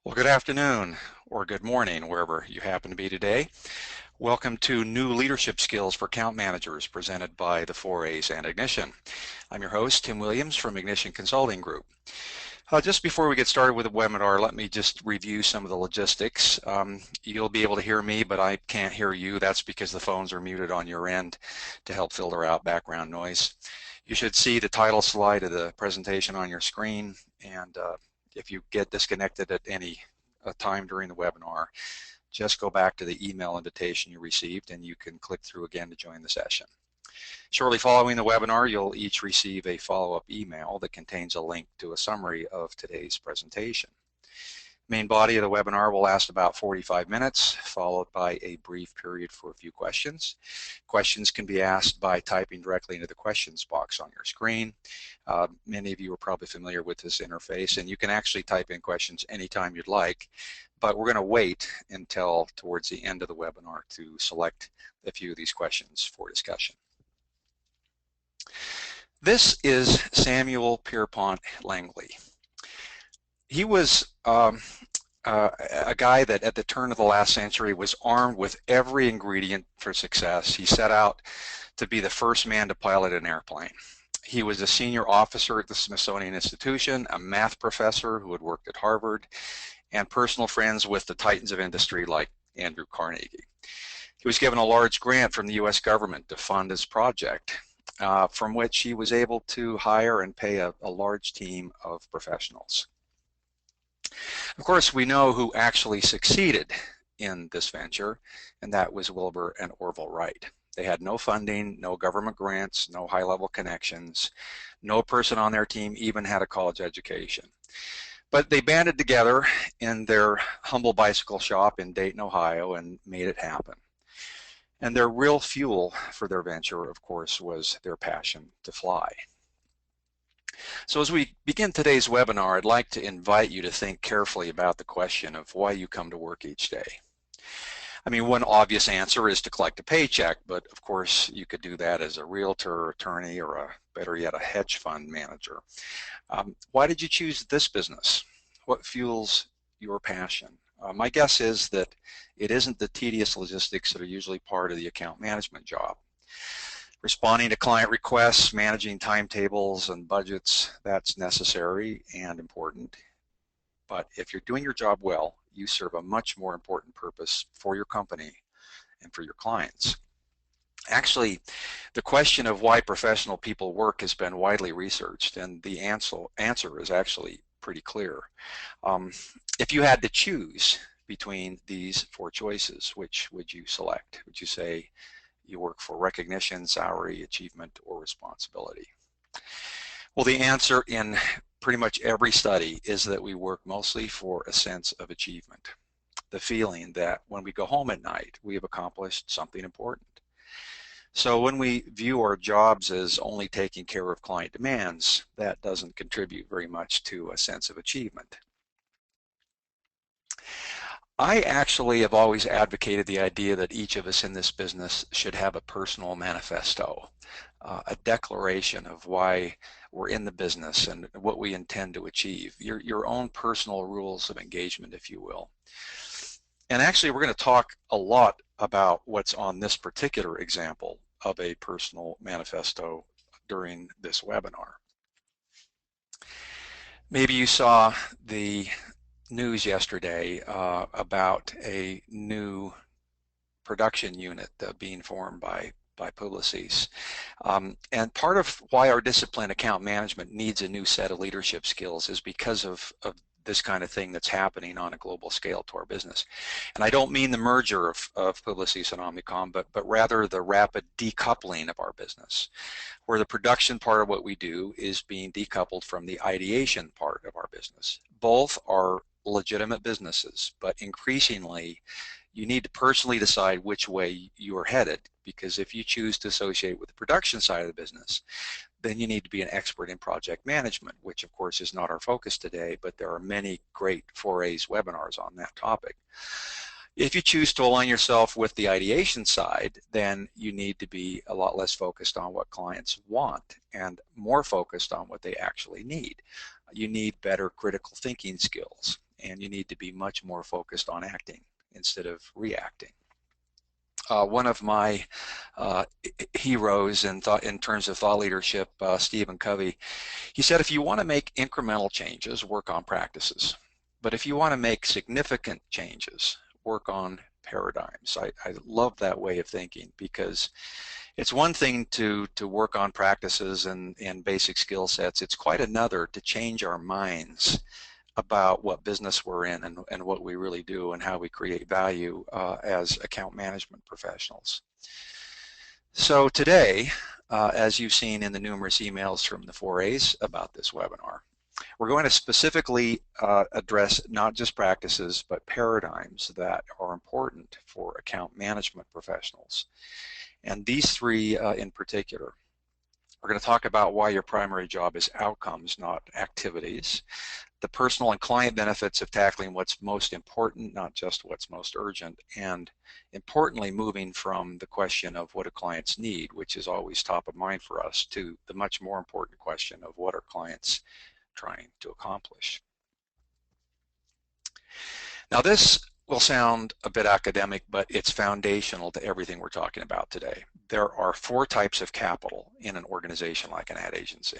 Well, good afternoon or good morning, wherever you happen to be today. Welcome to New Leadership Skills for Account Managers, presented by the 4As and Ignition. I'm your host, Tim Williams from Ignition Consulting Group. Just before we get started with the webinar, let me just review some of the logistics. You'll be able to hear me, but I can't hear you. That's because the phones are muted on your end to help filter out background noise. You should see the title slide of the presentation on your screen, and if you get disconnected at any time during the webinar, just go back to the email invitation you received and you can click through again to join the session. Shortly following the webinar, you'll each receive a follow-up email that contains a link to a summary of today's presentation. Main body of the webinar will last about 45 minutes, followed by a brief period for a few questions. Questions can be asked by typing directly into the questions box on your screen. Many of you are probably familiar with this interface, and you can actually type in questions anytime you'd like, but we're going to wait until towards the end of the webinar to select a few of these questions for discussion. This is Samuel Pierpont Langley. He was a guy that at the turn of the last century was armed with every ingredient for success. He set out to be the first man to pilot an airplane. He was a senior officer at the Smithsonian Institution, a math professor who had worked at Harvard, and personal friends with the titans of industry like Andrew Carnegie. He was given a large grant from the U.S. government to fund his project, from which he was able to hire and pay a large team of professionals. Of course, we know who actually succeeded in this venture, and that was Wilbur and Orville Wright. They had no funding, no government grants, no high-level connections. No person on their team even had a college education. But they banded together in their humble bicycle shop in Dayton, Ohio, and made it happen. And their real fuel for their venture, of course, was their passion to fly. So as we begin today's webinar, I'd like to invite you to think carefully about the question of why you come to work each day. I mean, one obvious answer is to collect a paycheck, but of course you could do that as a realtor, attorney, or better yet, a hedge fund manager. Why did you choose this business? What fuels your passion? My guess is that it isn't the tedious logistics that are usually part of the account management job. Responding to client requests, managing timetables and budgets, that's necessary and important. But if you're doing your job well, you serve a much more important purpose for your company and for your clients. Actually, the question of why professional people work has been widely researched, and the answer is actually pretty clear. If you had to choose between these four choices, which would you select? Would you say you work for recognition, salary, achievement, or responsibility? Well, the answer in pretty much every study is that we work mostly for a sense of achievement, the feeling that when we go home at night, we have accomplished something important. So when we view our jobs as only taking care of client demands, that doesn't contribute very much to a sense of achievement. I actually have always advocated the idea that each of us in this business should have a personal manifesto, a declaration of why we're in the business and what we intend to achieve, your own personal rules of engagement, if you will. And actually, we're going to talk a lot about what's on this particular example of a personal manifesto during this webinar. Maybe you saw the news yesterday about a new production unit being formed by Publicis. And part of why our discipline account management needs a new set of leadership skills is because of this kind of thing that's happening on a global scale to our business. And I don't mean the merger of Publicis and Omnicom, but rather the rapid decoupling of our business, where the production part of what we do is being decoupled from the ideation part of our business. Both are legitimate businesses, but increasingly you need to personally decide which way you are headed, because if you choose to associate with the production side of the business, then you need to be an expert in project management, which of course is not our focus today, but there are many great 4As webinars on that topic. If you choose to align yourself with the ideation side, then you need to be a lot less focused on what clients want and more focused on what they actually need. You need better critical thinking skills. and you need to be much more focused on acting instead of reacting. One of my heroes in terms of thought leadership, Stephen Covey, he said, if you want to make incremental changes, work on practices. But if you want to make significant changes, work on paradigms. I love that way of thinking, because it's one thing to work on practices and basic skill sets. It's quite another to change our minds about what business we're in and what we really do and how we create value as account management professionals. So today, as you've seen in the numerous emails from the 4As about this webinar, we're going to specifically address not just practices, but paradigms that are important for account management professionals. And these three in particular. We're going to talk about why your primary job is outcomes, not activities. The personal and client benefits of tackling what's most important, not just what's most urgent, and importantly, moving from the question of what do clients need, which is always top of mind for us, to the much more important question of what are clients trying to accomplish. Now, this will sound a bit academic, but it's foundational to everything we're talking about today. There are 4 types of capital in an organization like an ad agency.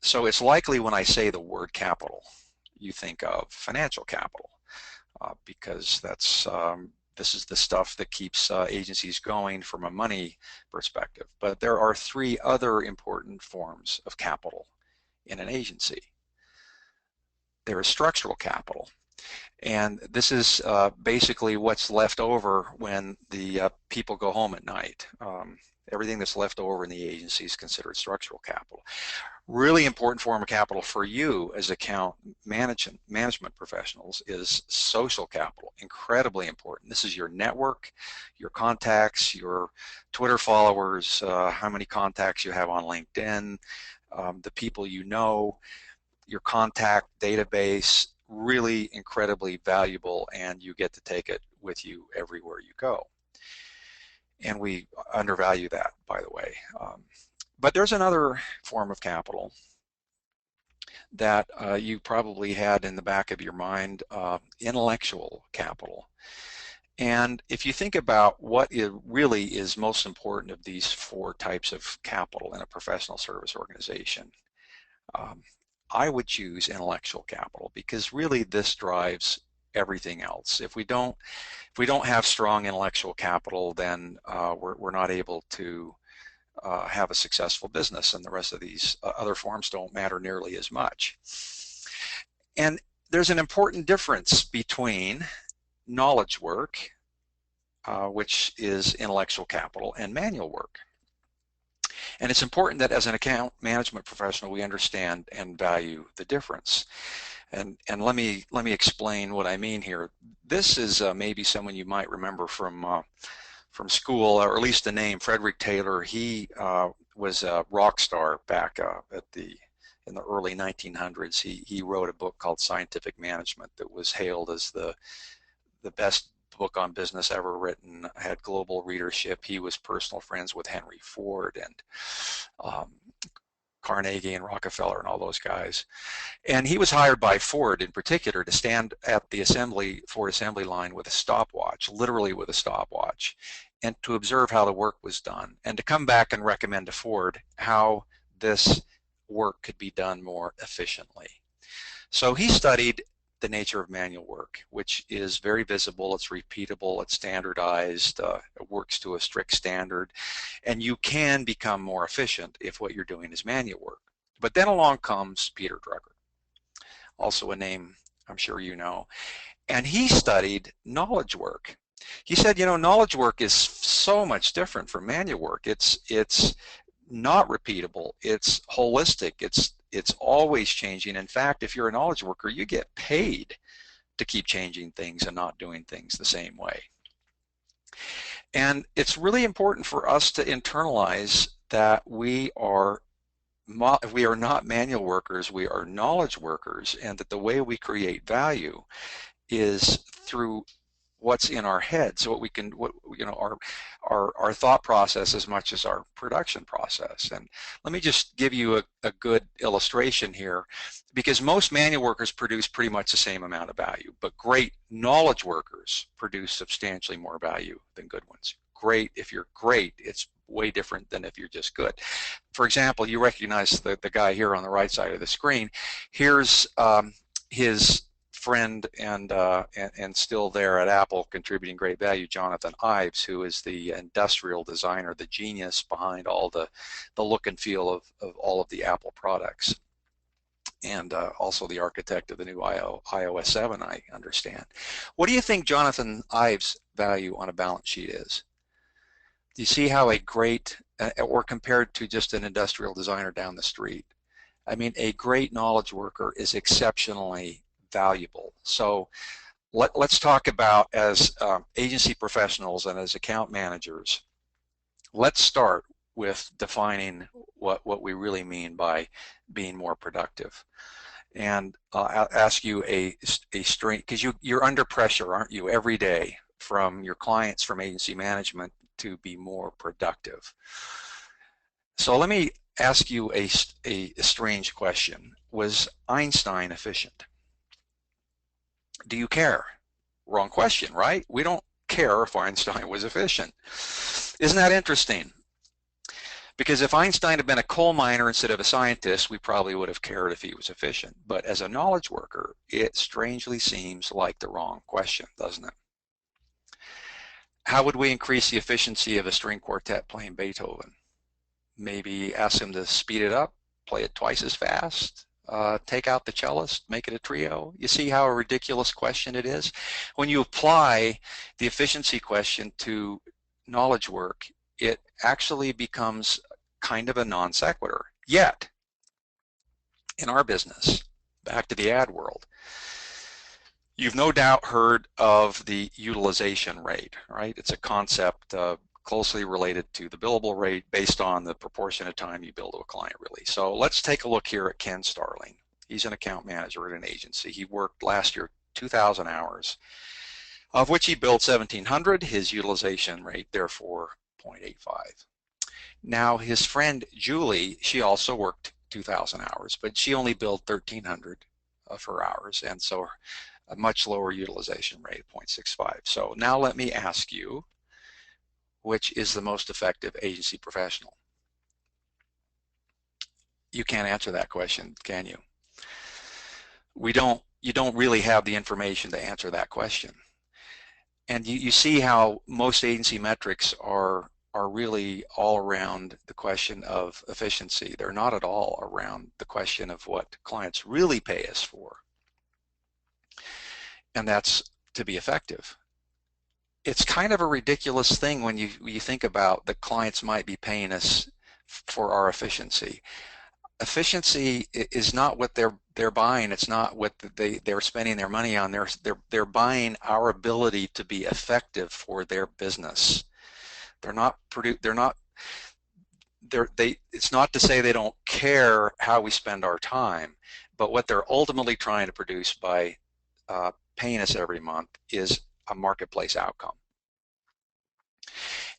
So it's likely when I say the word capital, you think of financial capital, because that's this is the stuff that keeps agencies going from a money perspective. But there are 3 other important forms of capital in an agency. There is structural capital, and this is basically what's left over when the people go home at night. Everything that's left over in the agency is considered structural capital. Really important form of capital for you as account management professionals is social capital. Incredibly important. This is your network, your contacts, your Twitter followers, how many contacts you have on LinkedIn, the people you know, your contact database. Really incredibly valuable, and you get to take it with you everywhere you go. And we undervalue that, by the way. But there's another form of capital that you probably had in the back of your mind, intellectual capital. And if you think about what it really is most important of these 4 types of capital in a professional service organization, I would choose intellectual capital, because really this drives everything else. If we don't have strong intellectual capital, then we're not able to have a successful business, and the rest of these other forms don't matter nearly as much. And there's an important difference between knowledge work, which is intellectual capital, and manual work. And it's important that as an account management professional, we understand and value the difference. And let me explain what I mean here. This is maybe someone you might remember from school, or at least the name Frederick Taylor. He was a rock star back in the early 1900s. He wrote a book called Scientific Management that was hailed as the best book on business ever written, had global readership. He was personal friends with Henry Ford and Carnegie and Rockefeller and all those guys. And he was hired by Ford in particular to stand at the Ford assembly line with a stopwatch, literally with a stopwatch, and to observe how the work was done, and to come back and recommend to Ford how this work could be done more efficiently. So he studied the nature of manual work, which is very visible, it's repeatable, it's standardized, it works to a strict standard, and you can become more efficient if what you're doing is manual work. But then along comes Peter Drucker, also a name I'm sure you know, and he studied knowledge work. He said, you know, knowledge work is so much different from manual work. It's not repeatable, it's holistic, it's always changing. In fact, if you're a knowledge worker, you get paid to keep changing things and not doing things the same way. And it's really important for us to internalize that we are not manual workers, we are knowledge workers, and that the way we create value is through what's in our heads, what we can, what our thought process as much as our production process. And let me just give you a good illustration here, because most manual workers produce pretty much the same amount of value, but great knowledge workers produce substantially more value than good ones. Great, if you're great, it's way different than if you're just good. For example, you recognize the guy here on the right side of the screen. Here's his friend and still there at Apple, contributing great value, Jonathan Ives, who is the industrial designer, the genius behind all the look and feel of all of the Apple products, and also the architect of the new iOS 7, I understand. What do you think Jonathan Ives' value on a balance sheet is? Do you see how a great, or compared to just an industrial designer down the street, I mean, a great knowledge worker is exceptionally valuable. So let's talk about, as agency professionals and as account managers, let's start with defining what we really mean by being more productive. And I'll ask you a string, because you're under pressure, aren't you, every day from your clients, from agency management, to be more productive. So let me ask you a strange question. Was Einstein efficient? Do you care? Wrong question, right? We don't care if Einstein was efficient. Isn't that interesting? Because if Einstein had been a coal miner instead of a scientist, we probably would have cared if he was efficient. But as a knowledge worker, it strangely seems like the wrong question, doesn't it? How would we increase the efficiency of a string quartet playing Beethoven? Maybe ask him to speed it up, play it twice as fast, take out the cellist, make it a trio. You see how a ridiculous question it is? When you apply the efficiency question to knowledge work, it actually becomes kind of a non sequitur. Yet, in our business, back to the ad world, you've no doubt heard of the utilization rate, right? It's a concept closely related to the billable rate based on the proportion of time you bill to a client, really. So let's take a look here at Ken Starling. He's an account manager at an agency. He worked last year 2,000 hours, of which he billed 1,700. His utilization rate, therefore, 0.85. Now, his friend Julie, she also worked 2,000 hours, but she only billed 1,300 of her hours, and so a much lower utilization rate, 0.65. So now let me ask you, which is the most effective agency professional? You can't answer that question, can you? You don't really have the information to answer that question. And you see how most agency metrics are really all around the question of efficiency. They're not at all around the question of what clients really pay us for. And that's to be effective. It's kind of a ridiculous thing when you think about the clients might be paying us for our efficiency. Efficiency is not what they're buying. It's not what they're spending their money on. They're buying our ability to be effective for their business. It's not to say they don't care how we spend our time, but what they're ultimately trying to produce by paying us every month is a marketplace outcome.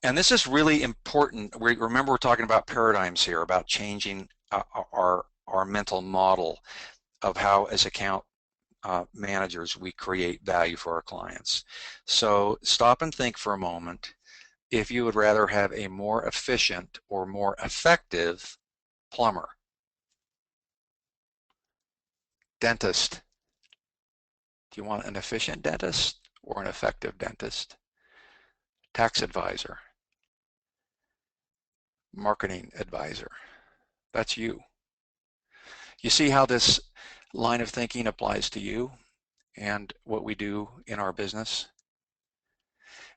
And this is really important. Remember, we're talking about paradigms here, about changing our mental model of how, as account managers, we create value for our clients. So stop and think for a moment if you would rather have a more efficient or more effective plumber, dentist. Do you want an efficient dentist or an effective dentist? Tax advisor, marketing advisor. That's you. You see how this line of thinking applies to you and what we do in our business?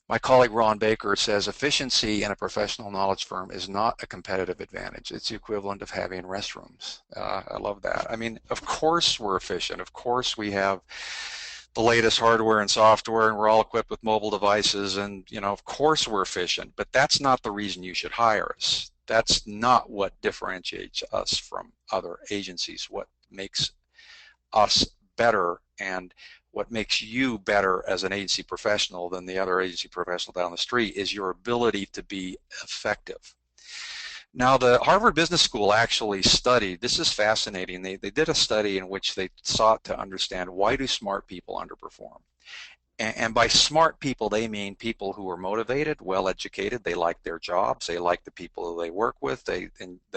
My colleague Ron Baker says efficiency in a professional knowledge firm is not a competitive advantage. It's the equivalent of having restrooms. I love that. I mean, of course we're efficient. Of course we have the latest hardware and software, and we're all equipped with mobile devices, and of course we're efficient, but that's not the reason you should hire us. That's not what differentiates us from other agencies. What makes us better And what makes you better as an agency professional than the other agency professional down the street is your ability to be effective. Now, the Harvard Business School actually studied, this is fascinating, they did a study in which they sought to understand why do smart people underperform. And by smart people, they mean people who are motivated, well-educated, they like their jobs, they like the people they work with, they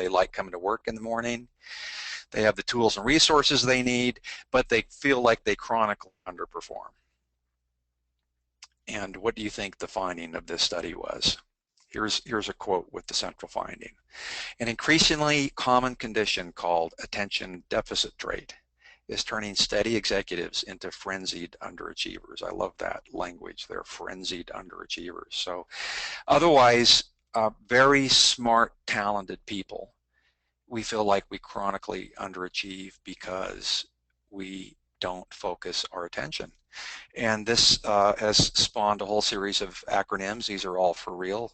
like coming to work in the morning, they have the tools and resources they need, but they feel like they chronically underperform. And what do you think the finding of this study was? Here's a quote with the central finding. An increasingly common condition called attention deficit trait is turning steady executives into frenzied underachievers. I love that language. They're frenzied underachievers. So otherwise, very smart, talented people, we feel like we chronically underachieve because we don't focus our attention. And this has spawned a whole series of acronyms. These are all for real.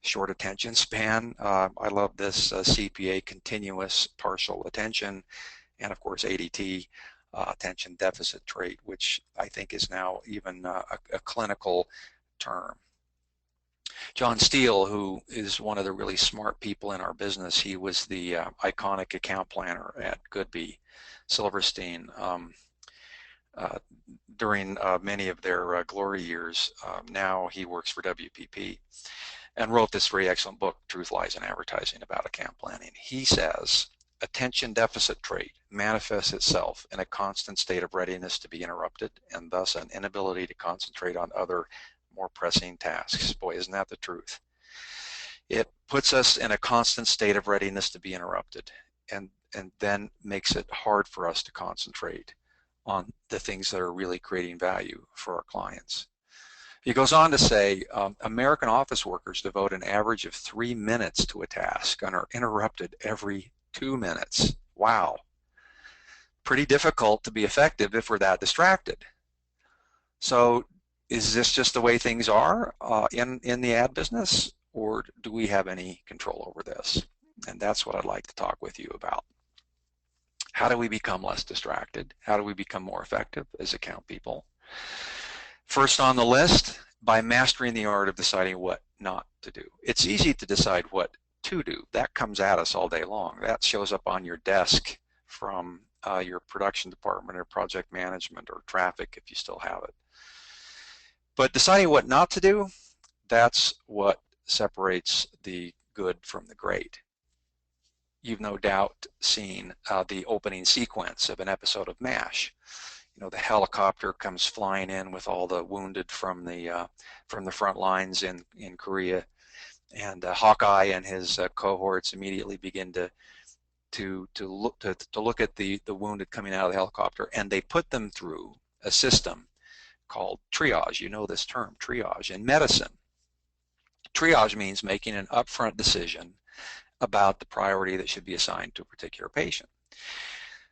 Short attention span. I love this CPA, continuous partial attention, and of course ADT, attention deficit trait, which I think is now even a clinical term. John Steele, who is one of the really smart people in our business, he was the iconic account planner at Goodby Silverstein during many of their glory years. Now he works for WPP and wrote this very excellent book, Truth, Lies, and Advertising, about account planning. He says, attention deficit trait manifests itself in a constant state of readiness to be interrupted and thus an inability to concentrate on other more pressing tasks. Boy, isn't that the truth? It puts us in a constant state of readiness to be interrupted and then makes it hard for us to concentrate on the things that are really creating value for our clients. He goes on to say, American office workers devote an average of 3 minutes to a task and are interrupted every 2 minutes. Wow. Pretty difficult to be effective if we're that distracted. So is this just the way things are in the ad business, or do we have any control over this? And that's what I'd like to talk with you about. How do we become less distracted? How do we become more effective as account people? First on the list, by mastering the art of deciding what not to do. It's easy to decide what to do. That comes at us all day long. That shows up on your desk from your production department or project management or traffic if you still have it. But deciding what not to do, that's what separates the good from the great. You've no doubt seen the opening sequence of an episode of MASH. You know, the helicopter comes flying in with all the wounded from the front lines in Korea, and Hawkeye and his cohorts immediately begin to look at the wounded coming out of the helicopter, and they put them through a system called triage. You know this term, triage. In medicine, triage means making an upfront decision about the priority that should be assigned to a particular patient.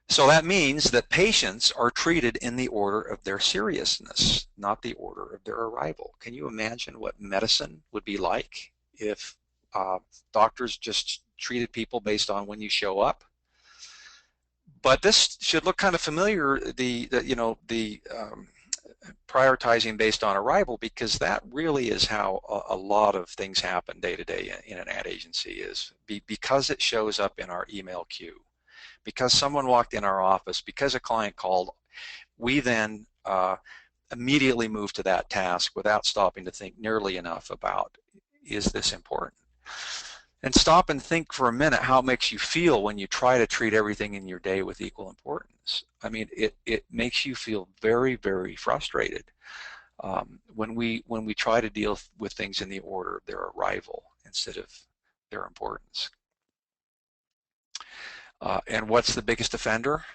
So that means that patients are treated in the order of their seriousness, not the order of their arrival. Can you imagine what medicine would be like if doctors just treated people based on when you show up? But this should look kind of familiar, the prioritizing based on arrival, because that really is how a lot of things happen day to day in an ad agency, is because it shows up in our email queue, because someone walked in our office, because a client called, we then immediately move to that task without stopping to think nearly enough about, is this important? And stop and think for a minute how it makes you feel when you try to treat everything in your day with equal importance. I mean, it makes you feel very, very frustrated when we try to deal with things in the order of their arrival instead of their importance. And what's the biggest offender?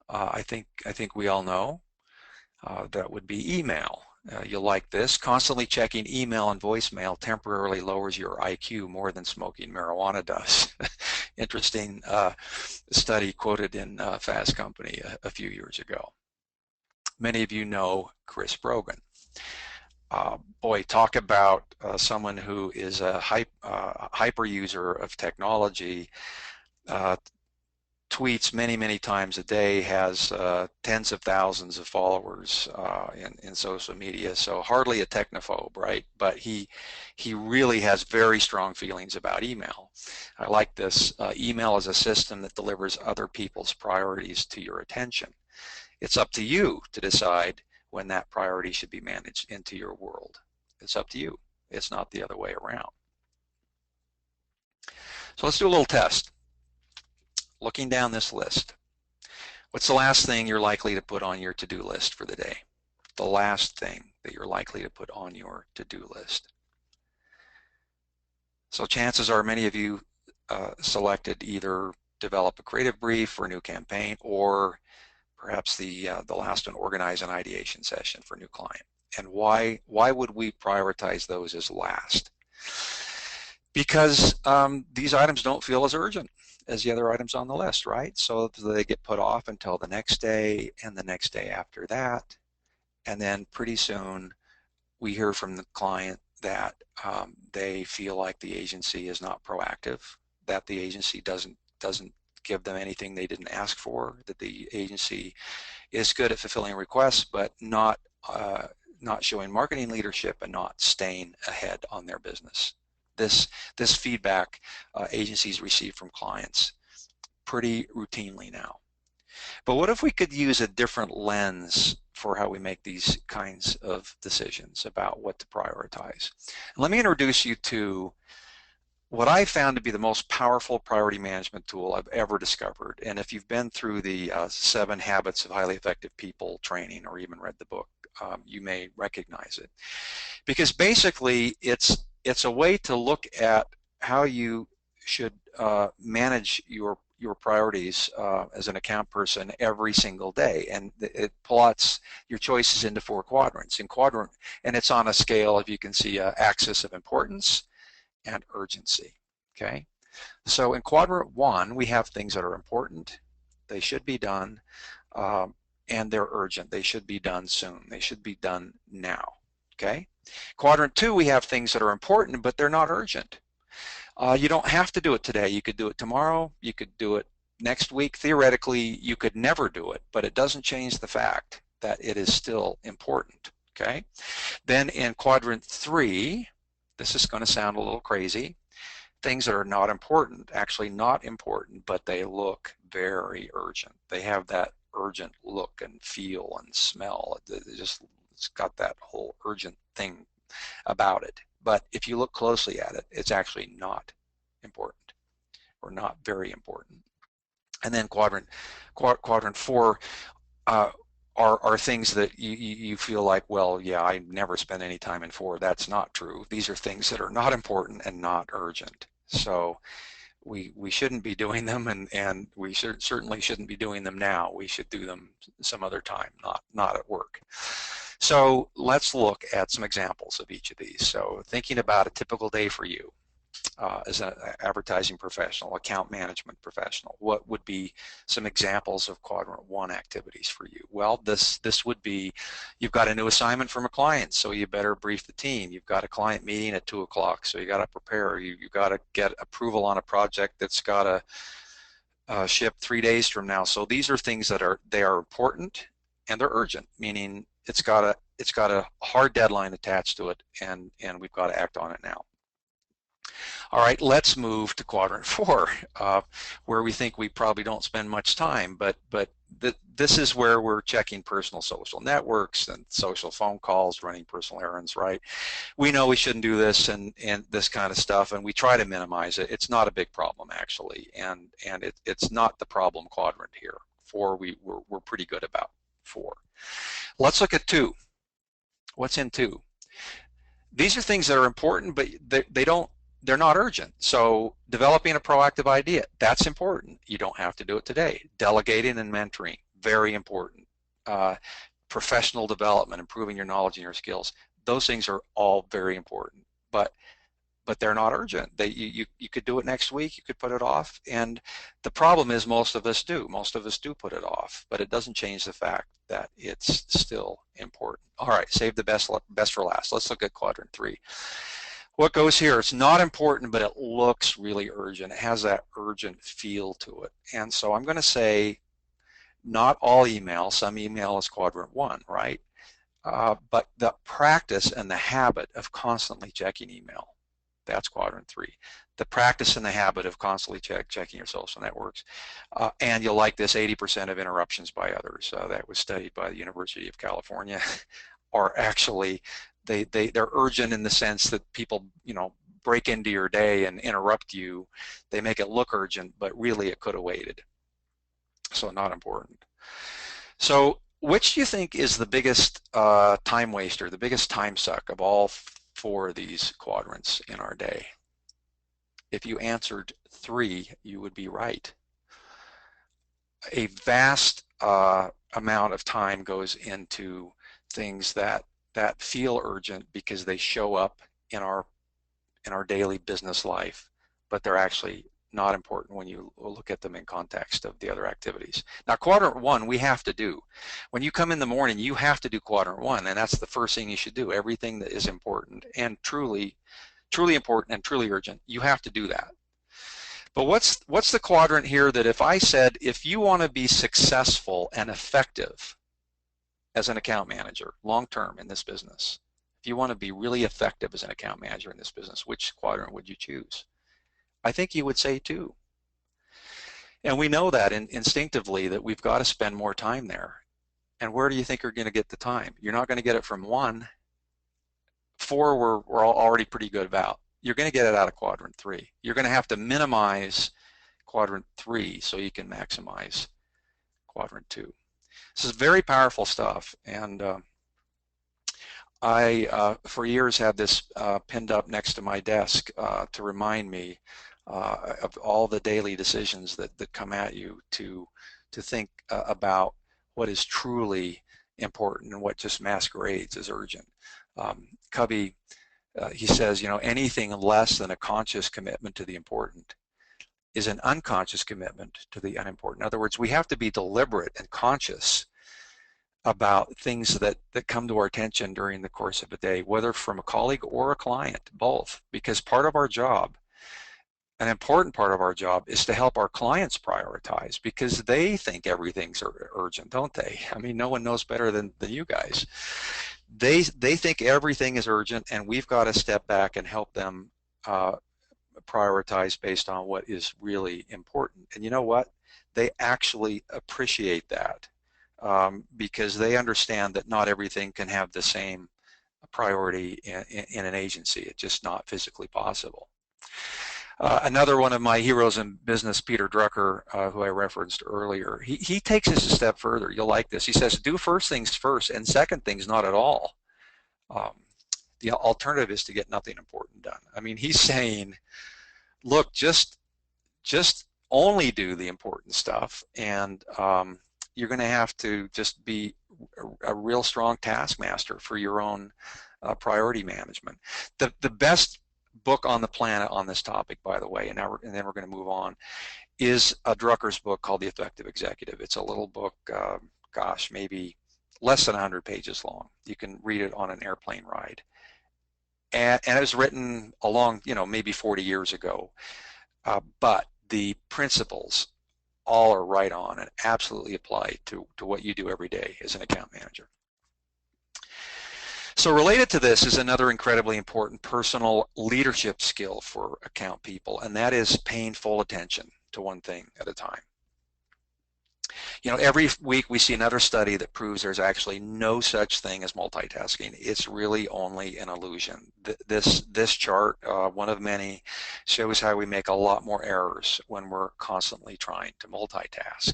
I think we all know. That would be email. You'll like this. Constantly checking email and voicemail temporarily lowers your IQ more than smoking marijuana does. Interesting study quoted in Fast Company a few years ago. Many of you know Chris Brogan. Boy, talk about someone who is a hyper user of technology. tweets many times a day, has tens of thousands of followers in social media, so hardly a technophobe, right? But he really has very strong feelings about email. I like this. Email is a system that delivers other people's priorities to your attention. It's up to you to decide when that priority should be managed into your world. It's up to you. It's not the other way around. So let's do a little test. Looking down this list, what's the last thing you're likely to put on your to-do list for the day? The last thing that you're likely to put on your to-do list. So chances are many of you selected either develop a creative brief for a new campaign, or perhaps the last one, organize an ideation session for a new client. And why would we prioritize those as last? Because these items don't feel as urgent as the other items on the list, right? So they get put off until the next day and the next day after that. And then pretty soon we hear from the client that they feel like the agency is not proactive, that the agency doesn't give them anything they didn't ask for, that the agency is good at fulfilling requests but not showing marketing leadership and not staying ahead on their business. This feedback agencies receive from clients pretty routinely now. But what if we could use a different lens for how we make these kinds of decisions about what to prioritize? Let me introduce you to what I found to be the most powerful priority management tool I've ever discovered. And if you've been through the 7 Habits of Highly Effective People training, or even read the book, you may recognize it. Because basically it's a way to look at how you should manage your priorities as an account person every single day, and it plots your choices into 4 quadrants. And it's on a scale, if you can see, axis of importance and urgency. Okay, so in quadrant 1 we have things that are important, they should be done, and they're urgent, they should be done soon, they should be done now. Okay, quadrant 2 we have things that are important but they're not urgent. You don't have to do it today, you could do it tomorrow, you could do it next week, theoretically you could never do it, but it doesn't change the fact that it is still important. Okay, then in quadrant 3, this is going to sound a little crazy, things that are not important, actually not important, but they look very urgent. They have that urgent look and feel and smell. It's got that whole urgent thing about it. But if you look closely at it, it's actually not important or not very important. And then quadrant 4 are things that you feel like, well, yeah, I never spend any time in 4. That's not true. These are things that are not important and not urgent. So we shouldn't be doing them, and we certainly shouldn't be doing them now. We should do them some other time, not at work. So let's look at some examples of each of these. So thinking about a typical day for you as an advertising professional, account management professional, what would be some examples of quadrant 1 activities for you? Well, this would be, you've got a new assignment from a client, so you better brief the team. You've got a client meeting at 2 o'clock, so you got to prepare. You've got to get approval on a project that's got to ship 3 days from now. So these are things that are important and they're urgent, meaning it's got a hard deadline attached to it, and we've got to act on it now. All right, let's move to quadrant 4, where we think we probably don't spend much time, but this is where we're checking personal social networks and social phone calls, running personal errands, right? We know we shouldn't do this and this kind of stuff, and we try to minimize it. It's not a big problem, actually, and it's not the problem quadrant here. 4, we're pretty good about 4. Let's look at 2. What's in 2? These are things that are important, but they're not urgent. So developing a proactive idea, that's important. You don't have to do it today. Delegating and mentoring, very important. Professional development, improving your knowledge and your skills, those things are all very important, but they're not urgent. You could do it next week, you could put it off, and the problem is most of us do put it off, but it doesn't change the fact that it's still important. All right, save the best for last. Let's look at quadrant 3. What goes here? It's not important, but it looks really urgent. It has that urgent feel to it. And so I'm going to say not all email. Some email is quadrant 1, right? But the practice and the habit of constantly checking email, that's quadrant 3. The practice and the habit of constantly checking your social networks. And you'll like this, 80% of interruptions by others. That was studied by the University of California are actually, they're urgent in the sense that people, break into your day and interrupt you. They make it look urgent, but really it could have waited. So not important. So which do you think is the biggest time waster, the biggest time suck of all 4 of these quadrants in our day? If you answered 3, you would be right. A vast amount of time goes into things that feel urgent because they show up in our daily business life, but they're actually not important when you look at them in context of the other activities. Now, quadrant 1 we have to do. When you come in the morning, you have to do quadrant 1, and that's the first thing you should do. Everything that is important and truly important and truly urgent, you have to do that. But what's the quadrant here that if I said, if you want to be successful and effective as an account manager long-term in this business, if you want to be really effective as an account manager in this business, which quadrant would you choose? I think you would say 2. And we know that instinctively that we've got to spend more time there. And where do you think you're going to get the time? You're not going to get it from 1. 4 we're already pretty good about. You're going to get it out of quadrant 3. You're going to have to minimize quadrant 3 so you can maximize quadrant 2. This is very powerful stuff, and I for years had this pinned up next to my desk to remind me of all the daily decisions that come at you to think about what is truly important and what just masquerades as urgent. Covey, he says, anything less than a conscious commitment to the important is an unconscious commitment to the unimportant. In other words, we have to be deliberate and conscious about things that come to our attention during the course of a day, whether from a colleague or a client, both, because part of our job, an important part of our job, is to help our clients prioritize, because they think everything's urgent, don't they? I mean, no one knows better than you guys. They think everything is urgent, and we've got to step back and help them prioritize based on what is really important. And you know what? They actually appreciate that because they understand that not everything can have the same priority in an agency. It's just not physically possible. Another one of my heroes in business, Peter Drucker, who I referenced earlier, he takes this a step further. You'll like this. He says, do first things first and second things not at all. The alternative is to get nothing important done. I mean, he's saying, look, just only do the important stuff, and you're going to have to just be a real strong taskmaster for your own priority management. The best book on the planet on this topic, by the way, and then we're going to move on, is Drucker's book called The Effective Executive. It's a little book, gosh, maybe less than 100 pages long. You can read it on an airplane ride. And it was written along, maybe 40 years ago. But the principles all are right on and absolutely apply to what you do every day as an account manager. So related to this is another incredibly important personal leadership skill for account people, and that is paying full attention to one thing at a time. Every week we see another study that proves there's actually no such thing as multitasking. It's really only an illusion. This chart, one of many, shows how we make a lot more errors when we're constantly trying to multitask.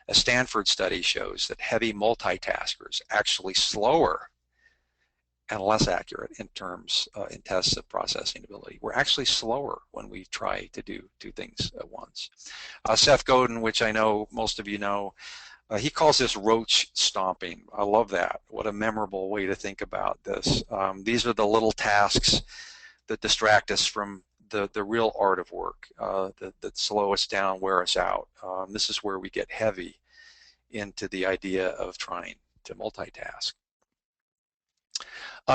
A Stanford study shows that heavy multitaskers actually slower and less accurate in tests of processing ability. We're actually slower when we try to do 2 things at once. Seth Godin, which I know most of you know, he calls this roach stomping. I love that. What a memorable way to think about this. These are the little tasks that distract us from the real art of work, that slow us down, wear us out. This is where we get heavy into the idea of trying to multitask.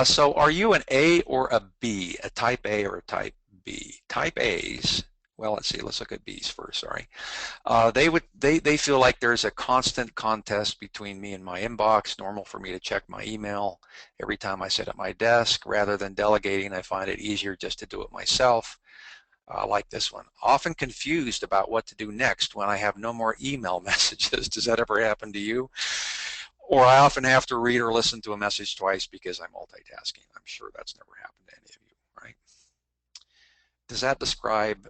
So are you an A or a B, a type A or a type B? Type A's, well, let's see, let's look at B's first, sorry. They feel like there's a constant contest between me and my inbox. Normal for me to check my email every time I sit at my desk. Rather than delegating, I find it easier just to do it myself. Like this one. Often confused about what to do next when I have no more email messages. Does that ever happen to you? Or I often have to read or listen to a message twice because I'm multitasking. I'm sure that's never happened to any of you, right? Does that describe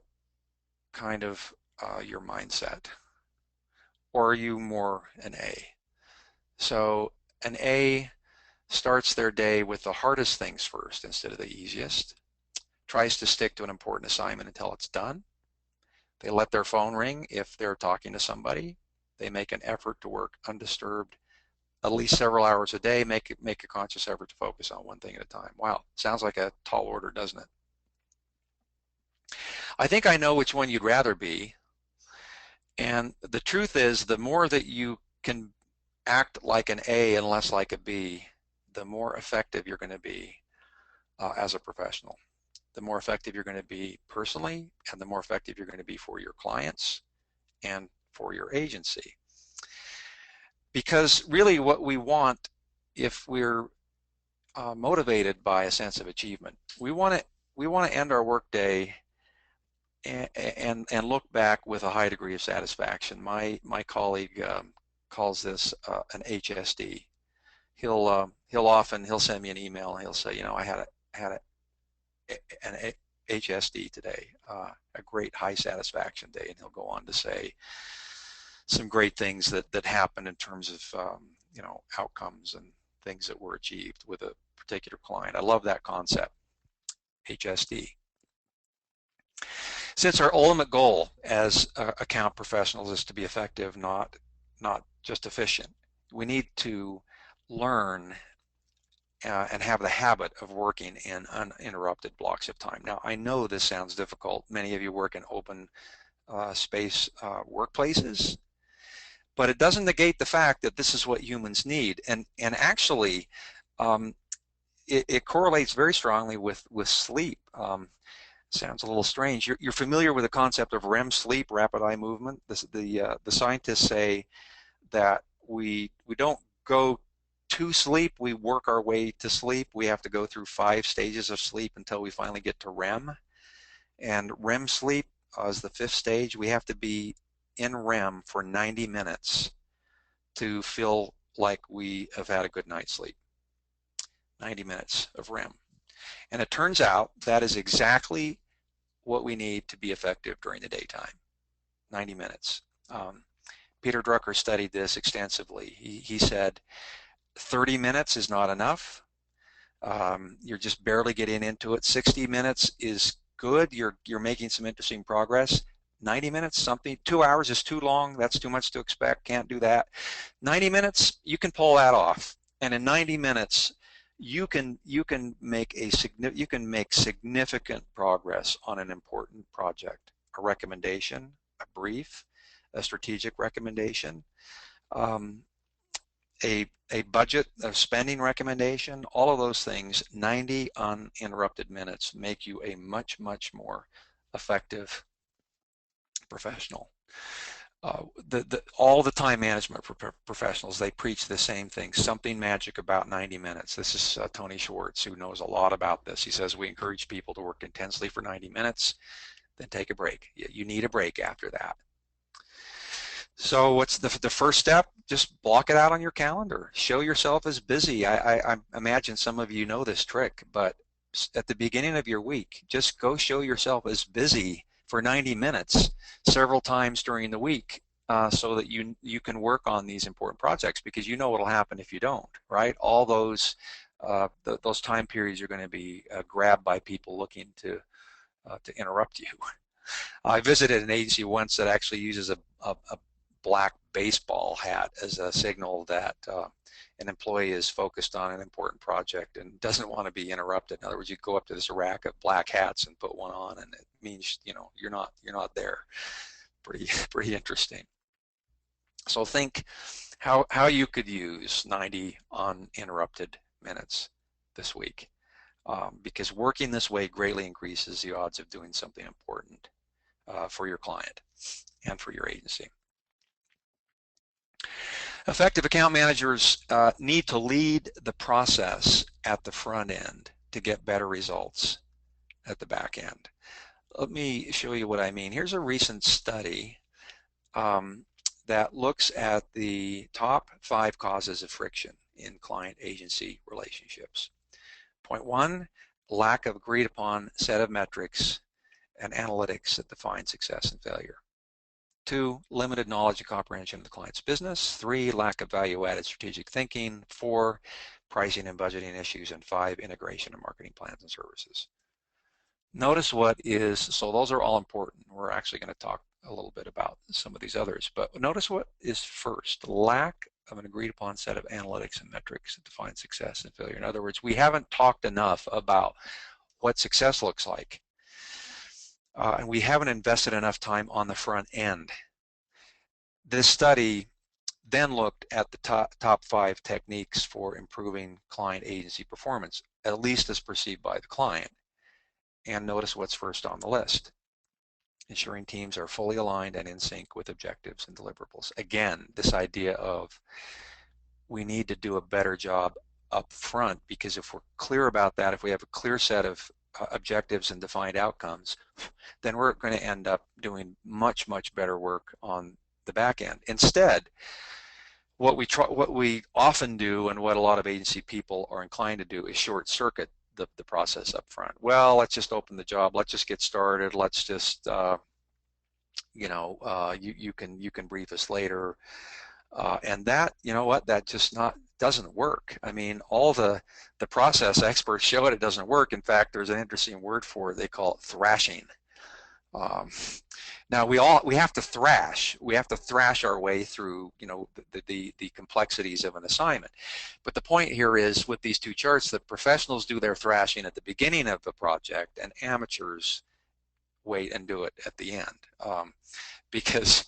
kind of your mindset? Or are you more an A? So an A starts their day with the hardest things first instead of the easiest, tries to stick to an important assignment until it's done. They let their phone ring if they're talking to somebody. They make an effort to work undisturbed at least several hours a day, make a conscious effort to focus on one thing at a time. Wow, sounds like a tall order, doesn't it? I think I know which one you'd rather be. And the truth is, the more that you can act like an A and less like a B, the more effective you're going to be as a professional. The more effective you're going to be personally, and the more effective you're going to be for your clients and for your agency. Because really what we want, if we're motivated by a sense of achievement, we want to end our workday and look back with a high degree of satisfaction. My colleague calls this an HSD. He'll send me an email and he'll say, you know, I had an HSD today, a great high satisfaction day, and he'll go on to say some great things that happen in terms of you know, outcomes and things that were achieved with a particular client. I love that concept, HSD. Since our ultimate goal as account professionals is to be effective, not just efficient, we need to learn and have the habit of working in uninterrupted blocks of time. Now, I know this sounds difficult. Many of you work in open space workplaces, but it doesn't negate the fact that this is what humans need. And actually, it correlates very strongly with sleep. Sounds a little strange. You're familiar with the concept of REM sleep, rapid eye movement. The scientists say that we don't go to sleep, we work our way to sleep. We have to go through 5 stages of sleep until we finally get to REM. And REM sleep is the 5th stage. We have to be in REM for 90 minutes to feel like we have had a good night's sleep. 90 minutes of REM. And it turns out that is exactly what we need to be effective during the daytime, 90 minutes. Peter Drucker studied this extensively. He said 30 minutes is not enough. You're just barely getting into it. 60 minutes is good. You're making some interesting progress. 90 minutes, 2 hours is too long. That's too much to expect. Can't do that. 90 minutes, you can pull that off. And in 90 minutes, you can make significant progress on an important project, a recommendation, a brief, a strategic recommendation, a budget, a spending recommendation. All of those things, 90 uninterrupted minutes make you a much more effective professional. All the time management professionals, they preach the same thing, something magic about 90 minutes. This is Tony Schwartz, who knows a lot about this. He says we encourage people to work intensely for 90 minutes, then take a break. You need a break after that. So what's the first step? Just block it out on your calendar. Show yourself as busy. I imagine some of you know this trick, but at the beginning of your week, just go show yourself as busy for 90 minutes several times during the week so that you can work on these important projects, because you know what will happen if you don't, right? All those time periods are going to be grabbed by people looking to interrupt you. I visited an agency once that actually uses a black baseball hat as a signal that an employee is focused on an important project and doesn't want to be interrupted. In other words, you go up to this rack of black hats and put one on, and it means, you know, you're not there. Pretty interesting. So think how you could use 90 uninterrupted minutes this week, because working this way greatly increases the odds of doing something important for your client and for your agency. Effective account managers need to lead the process at the front end to get better results at the back end. Let me show you what I mean. Here's a recent study that looks at the top 5 causes of friction in client-agency relationships. Point 1, lack of agreed upon set of metrics and analytics that define success and failure. 2, limited knowledge and comprehension of the client's business. 3, lack of value-added strategic thinking. 4, pricing and budgeting issues. And 5, integration of marketing plans and services. Notice what is, so those are all important. We're actually going to talk a little bit about some of these others, but notice what is first: lack of an agreed upon set of analytics and metrics that define success and failure. In other words, we haven't talked enough about what success looks like. And we haven't invested enough time on the front end. This study then looked at the top 5 techniques for improving client agency performance, at least as perceived by the client. And notice what's first on the list: ensuring teams are fully aligned and in sync with objectives and deliverables. Again, this idea of we need to do a better job up front, because if we're clear about that, if we have a clear set of objectives and defined outcomes, then we're going to end up doing much, much better work on the back end. Instead, what we often do, and what a lot of agency people are inclined to do, is short circuit the process up front. Well, let's just open the job, let's just get started, let's just you can brief us later, and that, you know what, that just doesn't work. I mean, all the process experts show it doesn't work. In fact, there's an interesting word for it. They call it thrashing. Now we have to thrash. We have to thrash our way through, you know, the complexities of an assignment. But the point here is, with these 2 charts, that professionals do their thrashing at the beginning of the project, and amateurs wait and do it at the end. Because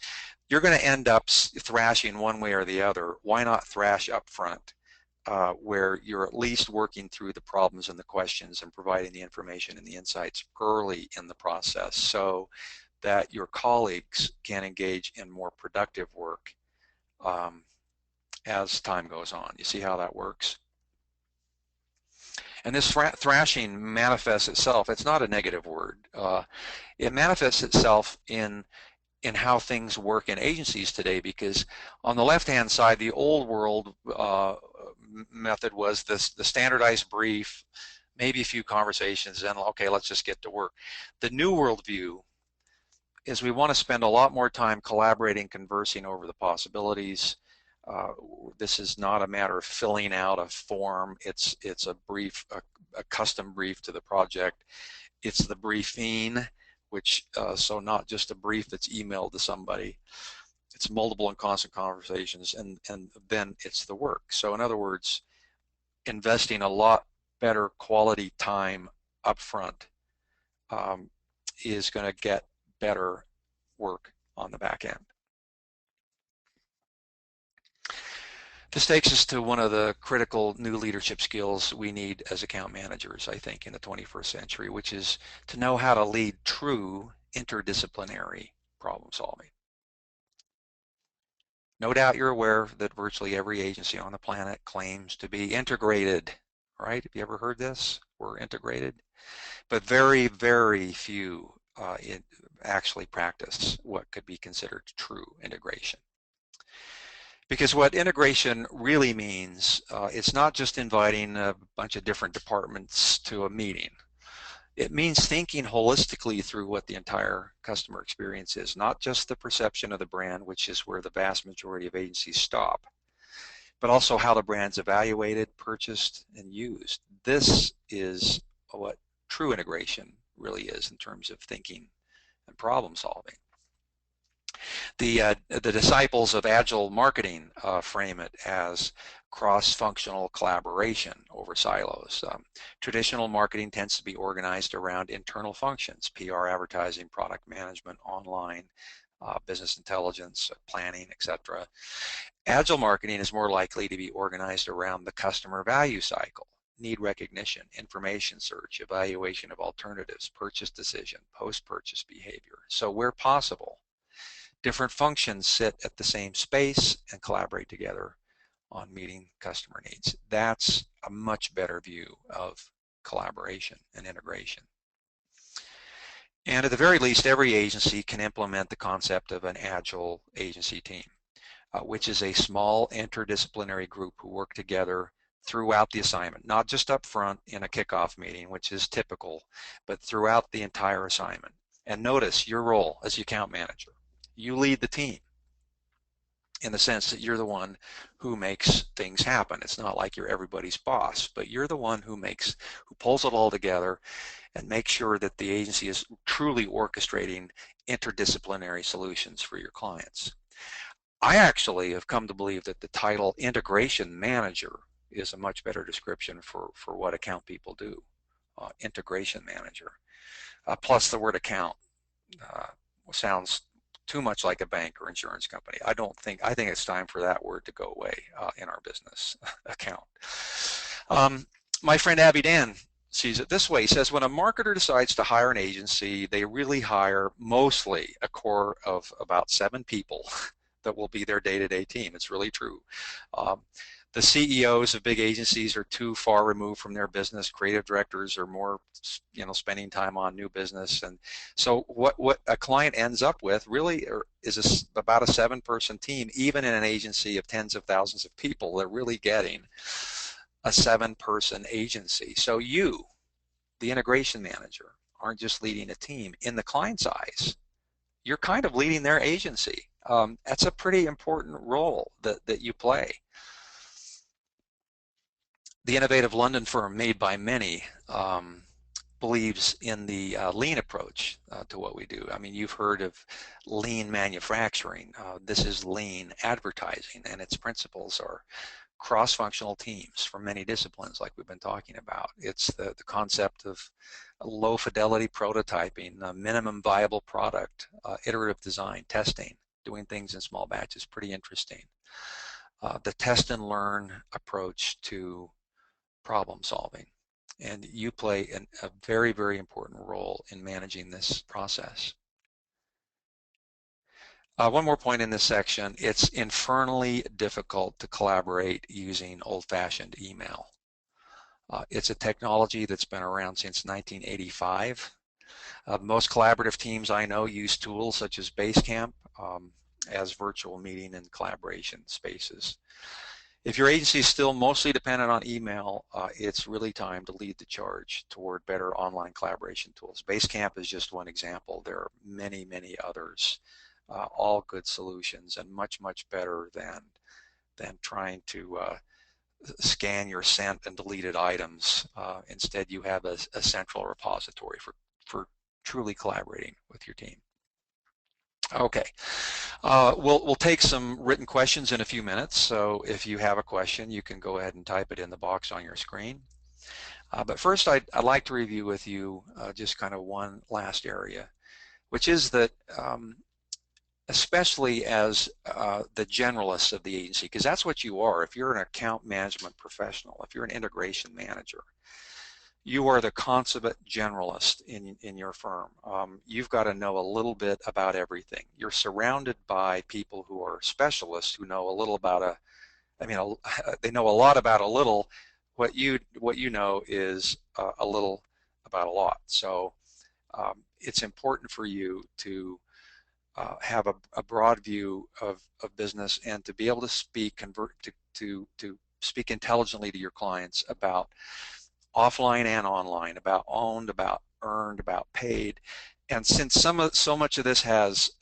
you're going to end up thrashing one way or the other. Why not thrash up front, where you're at least working through the problems and the questions and providing the information and the insights early in the process, so that your colleagues can engage in more productive work as time goes on. You see how that works? And this thrashing manifests itself, it's not a negative word, it manifests itself in how things work in agencies today, because on the left-hand side, the old world method was the standardized brief, maybe a few conversations, and okay, let's just get to work. The new world view is we want to spend a lot more time collaborating, conversing over the possibilities. This is not a matter of filling out a form. It's a brief, a custom brief to the project. It's the briefing, which so not just a brief that's emailed to somebody. It's multiple and constant conversations, and then it's the work. So in other words, investing a lot better quality time up front is going to get better work on the back end. This takes us to one of the critical new leadership skills we need as account managers, I think, in the 21st century, which is to know how to lead true interdisciplinary problem solving. No doubt you're aware that virtually every agency on the planet claims to be integrated, right? Have you ever heard this? We're integrated. But very, very few actually practice what could be considered true integration. Because what integration really means, it's not just inviting a bunch of different departments to a meeting. It means thinking holistically through what the entire customer experience is, not just the perception of the brand, which is where the vast majority of agencies stop, but also how the brand's evaluated, purchased, and used. This is what true integration really is in terms of thinking and problem solving. The disciples of Agile marketing frame it as cross-functional collaboration over silos. Traditional marketing tends to be organized around internal functions: PR, advertising, product management, online, business intelligence, planning, etc. Agile marketing is more likely to be organized around the customer value cycle: need recognition, information search, evaluation of alternatives, purchase decision, post-purchase behavior. So where possible, different functions sit at the same space and collaborate together on meeting customer needs. That's a much better view of collaboration and integration. And at the very least, every agency can implement the concept of an agile agency team, which is a small interdisciplinary group who work together throughout the assignment, not just up front in a kickoff meeting, which is typical, but throughout the entire assignment. And notice your role as the account manager. You lead the team in the sense that you're the one who makes things happen. It's not like you're everybody's boss, but you're the one who pulls it all together and makes sure that the agency is truly orchestrating interdisciplinary solutions for your clients. I actually have come to believe that the title integration manager is a much better description for what account people do. Integration manager. Plus the word account sounds too much like a bank or insurance company. I think it's time for that word to go away in our business account. My friend Abby Dan sees it this way. He says, when a marketer decides to hire an agency, they really hire mostly a core of about 7 people that will be their day-to-day team. It's really true. The CEOs of big agencies are too far removed from their business. Creative directors are more, spending time on new business. And so what a client ends up with really is about a 7-person team. Even in an agency of tens of thousands of people, they're really getting a 7-person agency. So you, the integration manager, aren't just leading a team. In the client's eyes, you're kind of leading their agency. That's a pretty important role that you play. The innovative London firm Made by Many believes in the lean approach to what we do. I mean, you've heard of lean manufacturing. This is lean advertising, and its principles are cross-functional teams from many disciplines like we've been talking about. It's the concept of low fidelity prototyping, minimum viable product, iterative design, testing, doing things in small batches, pretty interesting. The test and learn approach to problem solving. And you play a very, very important role in managing this process. One more point in this section, it's infernally difficult to collaborate using old-fashioned email. It's a technology that's been around since 1985. Most collaborative teams I know use tools such as Basecamp as virtual meeting and collaboration spaces. If your agency is still mostly dependent on email, it's really time to lead the charge toward better online collaboration tools. Basecamp is just one example. There are many, many others, all good solutions and much, much better than trying to scan your sent and deleted items. Instead, you have a central repository for truly collaborating with your team. Okay, we'll take some written questions in a few minutes, so if you have a question you can go ahead and type it in the box on your screen. But first I'd like to review with you just kind of one last area, which is that especially as the generalists of the agency, because that's what you are. If you're an account management professional, if you're an integration manager, you are the consummate generalist in your firm. You've got to know a little bit about everything. You're surrounded by people who are specialists who know a little about they know a lot about a little. What you know is a little about a lot. So it's important for you to have a broad view of business and to be able to speak, to speak intelligently to your clients about offline and online, about owned, about earned, about paid. And since so much of this has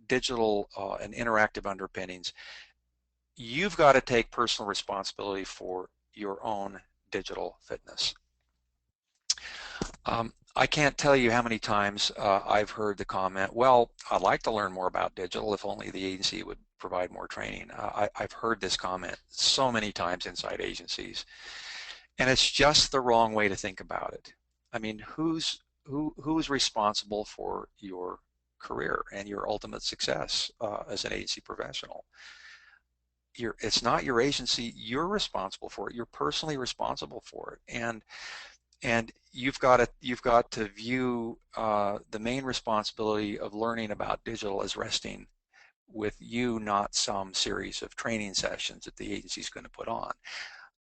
digital and interactive underpinnings, you've got to take personal responsibility for your own digital fitness. I can't tell you how many times I've heard the comment, well, I'd like to learn more about digital if only the agency would provide more training. I've heard this comment so many times inside agencies. And it's just the wrong way to think about it. I mean, who's responsible for your career and your ultimate success as an agency professional? it's not your agency. You're responsible for it. You're personally responsible for it, and you've got to view the main responsibility of learning about digital as resting with you, not some series of training sessions that the agency is going to put on.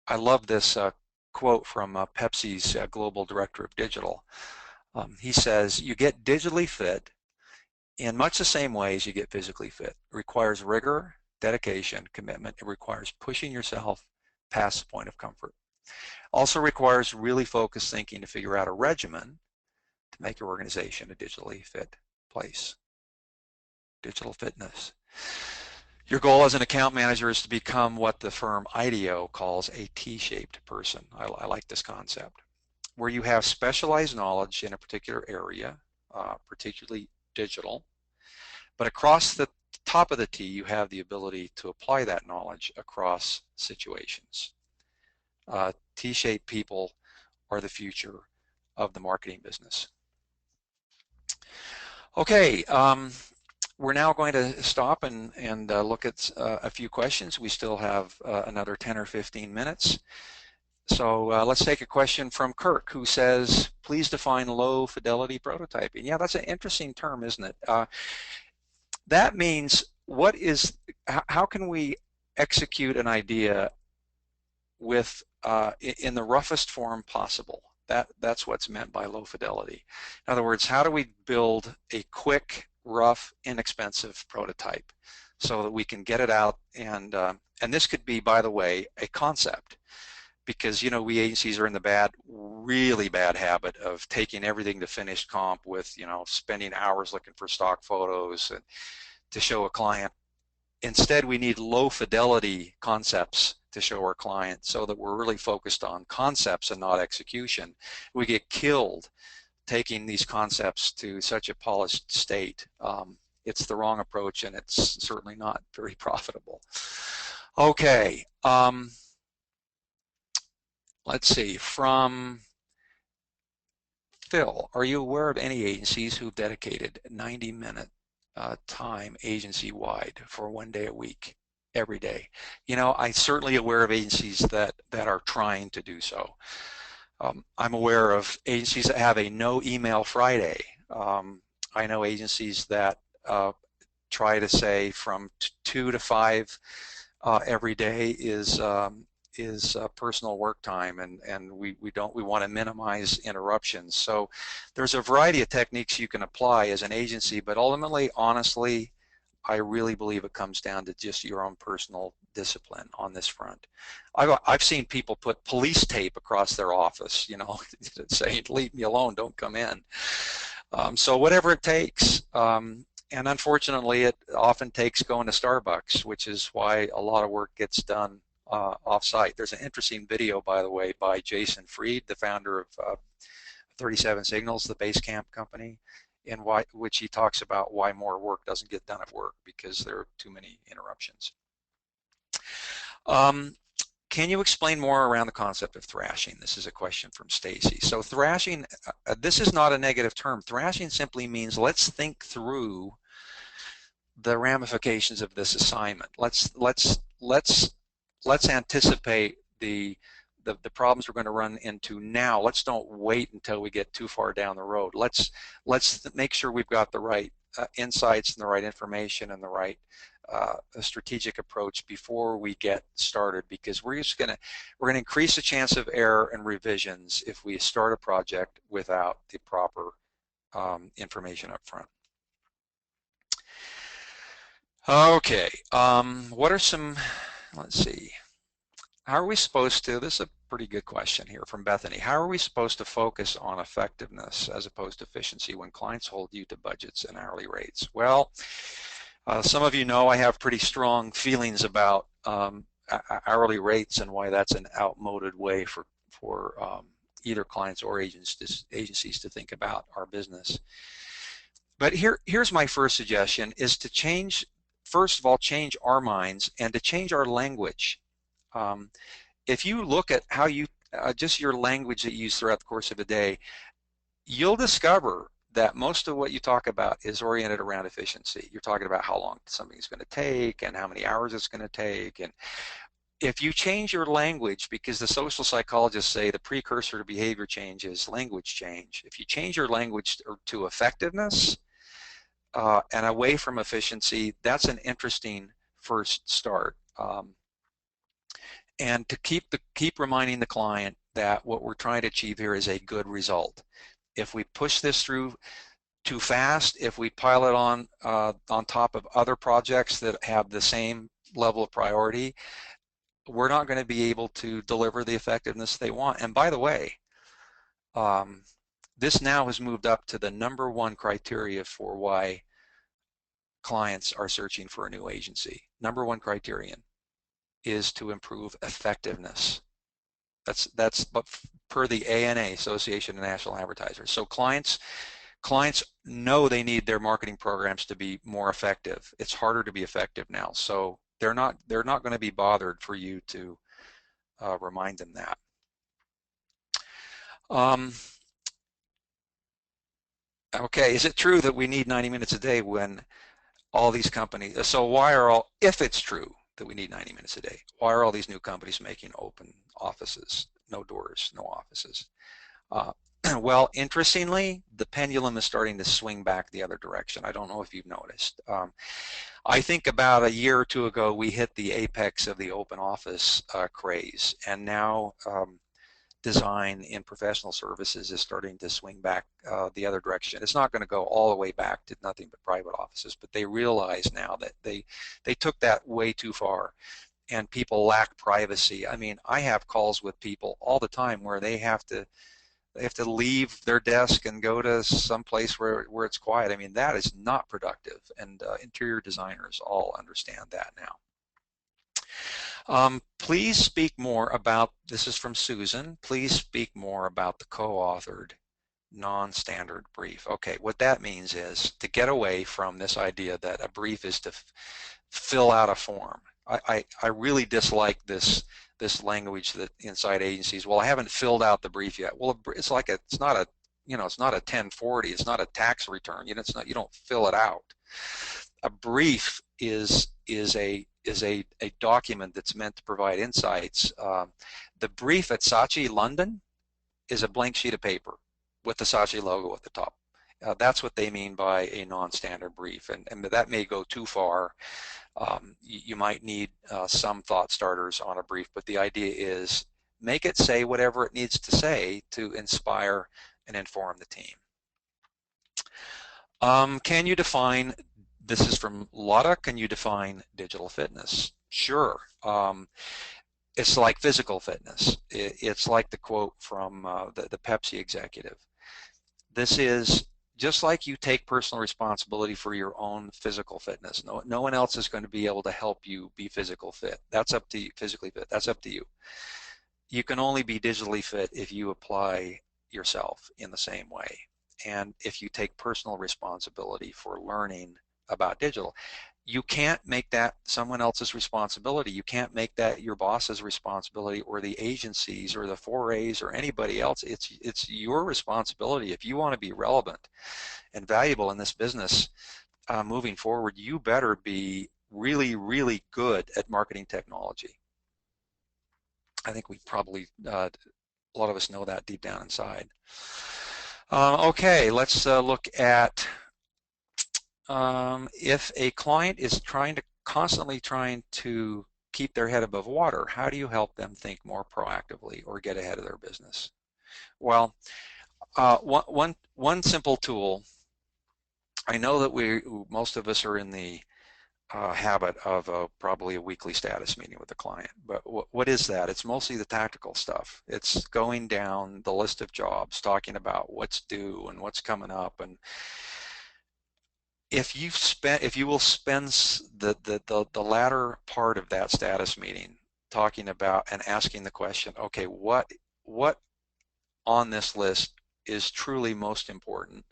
I love this quote from Pepsi's global director of digital. He says, "You get digitally fit in much the same way as you get physically fit. It requires rigor, dedication, commitment. It requires pushing yourself past the point of comfort. Also requires really focused thinking to figure out a regimen to make your organization a digitally fit place." Digital fitness. Your goal as an account manager is to become what the firm IDEO calls a T-shaped person. I like this concept, where you have specialized knowledge in a particular area, particularly digital, but across the top of the T, you have the ability to apply that knowledge across situations. T-shaped people are the future of the marketing business. Okay, we're now going to stop and look at a few questions. We still have another 10 or 15 minutes. So let's take a question from Kirk, who says, "Please define low fidelity prototyping." Yeah, that's an interesting term, isn't it? That means how can we execute an idea with in the roughest form possible? That's what's meant by low fidelity. In other words, how do we build a quick, rough, inexpensive prototype so that we can get it out, and this could be, by the way, a concept, because we agencies are in the really bad habit of taking everything to finished comp with spending hours looking for stock photos and to show a client. Instead, we need low fidelity concepts to show our client so that we're really focused on concepts and not execution. We get killed taking these concepts to such a polished state. It's the wrong approach, and it's certainly not very profitable. Okay, let's see, from Phil, "Are you aware of any agencies who've dedicated 90-minute time agency-wide for 1 day a week, every day?" I'm certainly aware of agencies that are trying to do so. I'm aware of agencies that have a no email Friday. I know agencies that try to say from 2 to 5 every day is personal work time, and we want to minimize interruptions. So there's a variety of techniques you can apply as an agency, but ultimately, honestly, I really believe it comes down to just your own personal discipline on this front. I've seen people put police tape across their office, saying, "Leave me alone, don't come in." So whatever it takes. And unfortunately, it often takes going to Starbucks, which is why a lot of work gets done off-site. There's an interesting video, by the way, by Jason Fried, the founder of 37 Signals, the Basecamp company, in which he talks about why more work doesn't get done at work because there are too many interruptions. Can you explain more around the concept of thrashing? This is a question from Stacy. So thrashing, this is not a negative term. Thrashing simply means let's think through the ramifications of this assignment. Let's anticipate the problems we're going to run into now. Let's don't wait until we get too far down the road. Let's make sure we've got the right insights and the right information and the right strategic approach before we get started, because we're going to increase the chance of error and revisions if we start a project without the proper information up front. Okay, what are some, let's see, how are we supposed to, this is a pretty good question here from Bethany, how are we supposed to focus on effectiveness as opposed to efficiency when clients hold you to budgets and hourly rates? Well, some of you know I have pretty strong feelings about hourly rates and why that's an outmoded way for either clients or agencies to think about our business. But here's my first suggestion, is to change, first of all, change our minds and to change our language. If you look at how you, just your language that you use throughout the course of a day, you'll discover that most of what you talk about is oriented around efficiency. You're talking about how long something's going to take and how many hours it's going to take. And if you change your language, because the social psychologists say the precursor to behavior change is language change. If you change your language to effectiveness and away from efficiency, that's an interesting first start. And to keep reminding the client that what we're trying to achieve here is a good result. If we push this through too fast, if we pile it on top of other projects that have the same level of priority, we're not going to be able to deliver the effectiveness they want. And by the way, this now has moved up to the #1 criteria for why clients are searching for a new agency. #1 criterion is to improve effectiveness. That's per the ANA, Association of National Advertisers. So clients know they need their marketing programs to be more effective. It's harder to be effective now, so they're not going to be bothered for you to remind them that. Okay, is it true that we need 90 minutes a day when all these companies? So why are all? If it's true that we need 90 minutes a day, why are all these new companies making open offices, no doors, no offices? Well, interestingly, the pendulum is starting to swing back the other direction. I don't know if you've noticed. I think about a year or two ago, we hit the apex of the open office craze, and now design in professional services is starting to swing back the other direction. It's not going to go all the way back to nothing but private offices, but they realize now that they took that way too far, and people lack privacy. I mean, I have calls with people all the time where they have to leave their desk and go to some place where it's quiet. I mean, that is not productive, and interior designers all understand that now. Please speak more about, this is from Susan, please speak more about the co-authored non-standard brief. Okay, what that means is to get away from this idea that a brief is to fill out a form. I really dislike this language that inside agencies, well, I haven't filled out the brief yet. Well, it's like it's not a 1040, it's not a tax return. You don't fill it out. A brief is a document that's meant to provide insights. The brief at Saatchi London is a blank sheet of paper with the Saatchi logo at the top. That's what they mean by a non-standard brief, and that may go too far. You might need some thought starters on a brief, but the idea is make it say whatever it needs to say to inspire and inform the team. Can you define, this is from Lotta, can you define digital fitness? Sure. It's like physical fitness. It's like the quote from the Pepsi executive. This is just like you take personal responsibility for your own physical fitness. No one else is going to be able to help you be physically fit. That's up to you. Physically fit. That's up to you. You can only be digitally fit if you apply yourself in the same way, and if you take personal responsibility for learning about digital. You can't make that someone else's responsibility. You can't make that your boss's responsibility, or the agencies or the 4As or anybody else. It's your responsibility. If you want to be relevant and valuable in this business moving forward, you better be really, really good at marketing technology. I think we probably, a lot of us know that deep down inside. Okay, let's look at if a client is constantly trying to keep their head above water, how do you help them think more proactively or get ahead of their business? Well, one simple tool. I know that most of us are in the habit of probably a weekly status meeting with the client, but what is that? It's mostly the tactical stuff. It's going down the list of jobs, talking about what's due and what's coming up, and if you will spend the latter part of that status meeting talking about and asking the question, okay, what on this list is truly most important,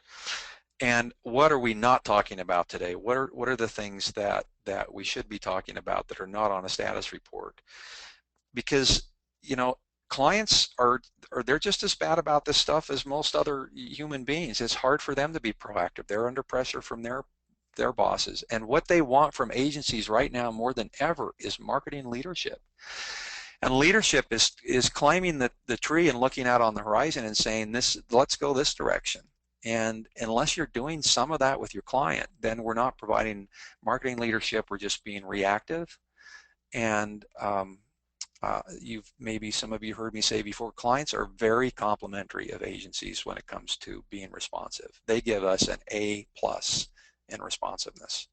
and what are we not talking about today? What are the things that we should be talking about that are not on a status report? Because clients they're just as bad about this stuff as most other human beings. It's hard for them to be proactive. They're under pressure from their bosses, and what they want from agencies right now more than ever is marketing leadership. And leadership is climbing the tree and looking out on the horizon and saying, let's go this direction. And unless you're doing some of that with your client, then we're not providing marketing leadership. We're just being reactive. And maybe some of you heard me say before, clients are very complimentary of agencies when it comes to being responsive. They give us an A+ in responsiveness.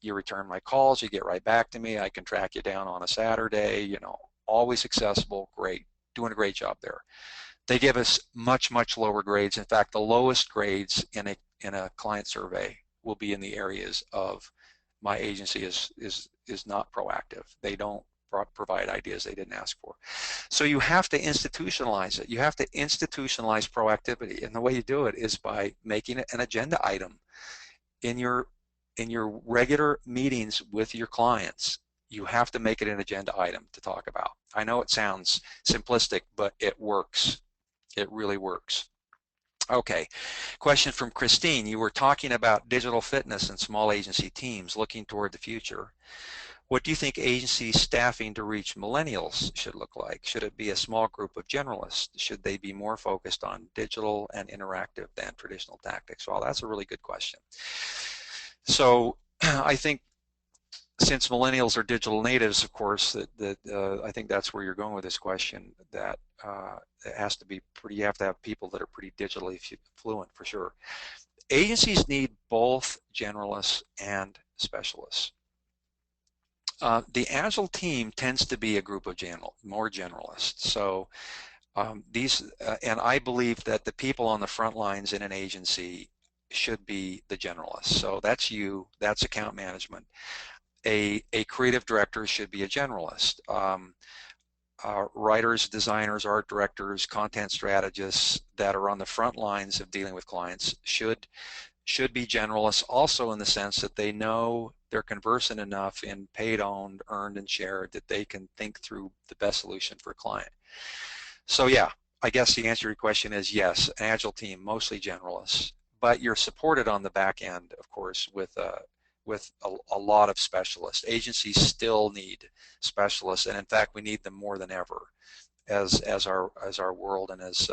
You return my calls, you get right back to me, I can track you down on a Saturday, you know, always accessible, great, doing a great job there. They give us much, much lower grades. In fact, the lowest grades in a client survey will be in the areas of my agency is not proactive. They don't provide ideas they didn't ask for. So you have to institutionalize it. You have to institutionalize proactivity, and the way you do it is by making it an agenda item in your regular meetings with your clients. You have to make it an agenda item to talk about. I know it sounds simplistic, but it works. It really works. Okay, question from Christine. You were talking about digital fitness and small agency teams looking toward the future. What do you think agency staffing to reach millennials should look like? Should it be a small group of generalists? Should they be more focused on digital and interactive than traditional tactics? Well, that's a really good question. So I think since millennials are digital natives, of course, I think that's where you're going with this question, that it has to be pretty, you have to have people that are pretty digitally fluent for sure. Agencies need both generalists and specialists. The Agile team tends to be a group of more generalists. So and I believe that the people on the front lines in an agency should be the generalists. So that's you, that's account management. A creative director should be a generalist. Writers, designers, art directors, content strategists that are on the front lines of dealing with clients should be generalists, also in the sense that they know, they're conversant enough in paid, owned, earned, and shared that they can think through the best solution for a client. So yeah, I guess the answer to your question is yes, an Agile team, mostly generalists, but you're supported on the back end, of course, with a lot of specialists. Agencies still need specialists, and in fact, we need them more than ever as our world and as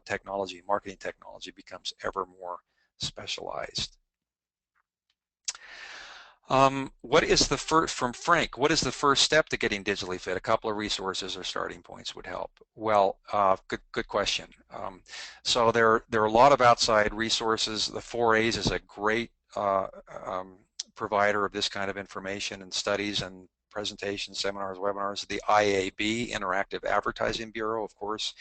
technology, marketing technology becomes ever more specialized. What is the first, from Frank, what is the first step to getting digitally fit? A couple of resources or starting points would help. Well, good question. So there are a lot of outside resources. The 4As is a great provider of this kind of information and studies and presentations, seminars, webinars. The IAB, Interactive Advertising Bureau, of course,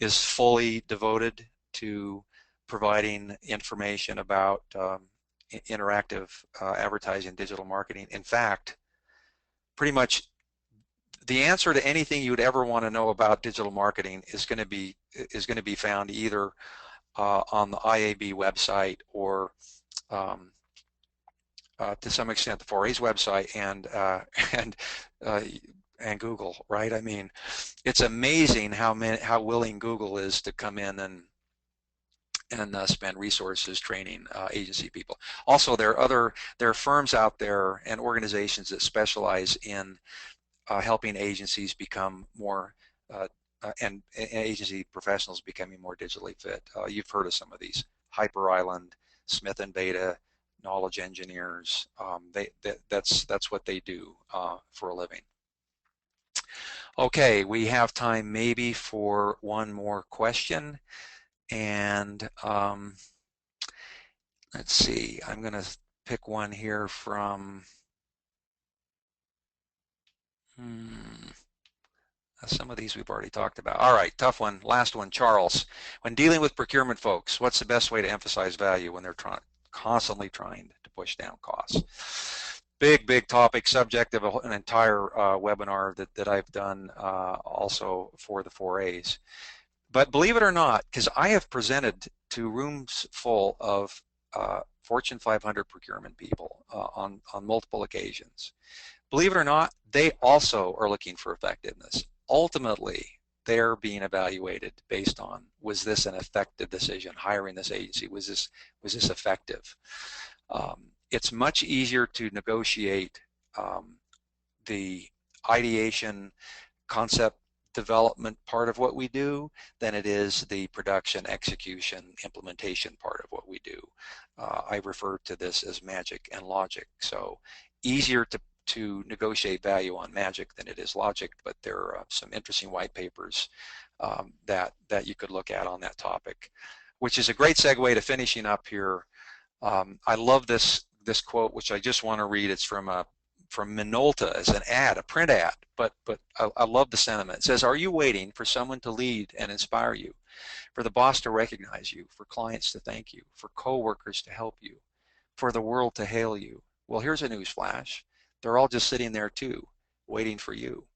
is fully devoted to providing information about interactive advertising, digital marketing. In fact, pretty much the answer to anything you would ever want to know about digital marketing is going to be found either on the IAB website or to some extent the 4A's website and Google, right? I mean, it's amazing how willing Google is to come in and spend resources training agency people. Also, there are firms out there and organizations that specialize in helping agencies become more and agency professionals becoming more digitally fit. You've heard of some of these: Hyper Island, Smith and Beta, Knowledge Engineers. That's what they do for a living. Okay, we have time maybe for one more question, and let's see. I'm going to pick one here from. Some of these we've already talked about. All right, tough one. Last one, Charles. When dealing with procurement folks, what's the best way to emphasize value when they're constantly trying to push down costs? Big topic, subject of an entire webinar that I've done also for the 4As. But believe it or not, because I have presented to rooms full of Fortune 500 procurement people on multiple occasions. Believe it or not, they also are looking for effectiveness. Ultimately, they're being evaluated based on, was this an effective decision? Hiring this agency, was this effective? It's much easier to negotiate the ideation, concept development part of what we do than it is the production, execution, implementation part of what we do. I refer to this as magic and logic. So easier to negotiate value on magic than it is logic, but there are some interesting white papers that you could look at on that topic, which is a great segue to finishing up here. I love this quote, which I just want to read. It's from Minolta as an ad, a print ad, but I love the sentiment. It says, "Are you waiting for someone to lead and inspire you, for the boss to recognize you, for clients to thank you, for coworkers to help you, for the world to hail you? Well, here's a news flash. They're all just sitting there too, waiting for you."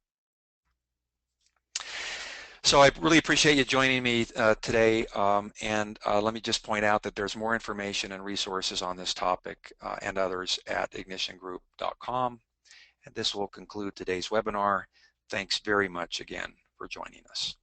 So I really appreciate you joining me today, and let me just point out that there's more information and resources on this topic and others at ignitiongroup.com. And this will conclude today's webinar. Thanks very much again for joining us.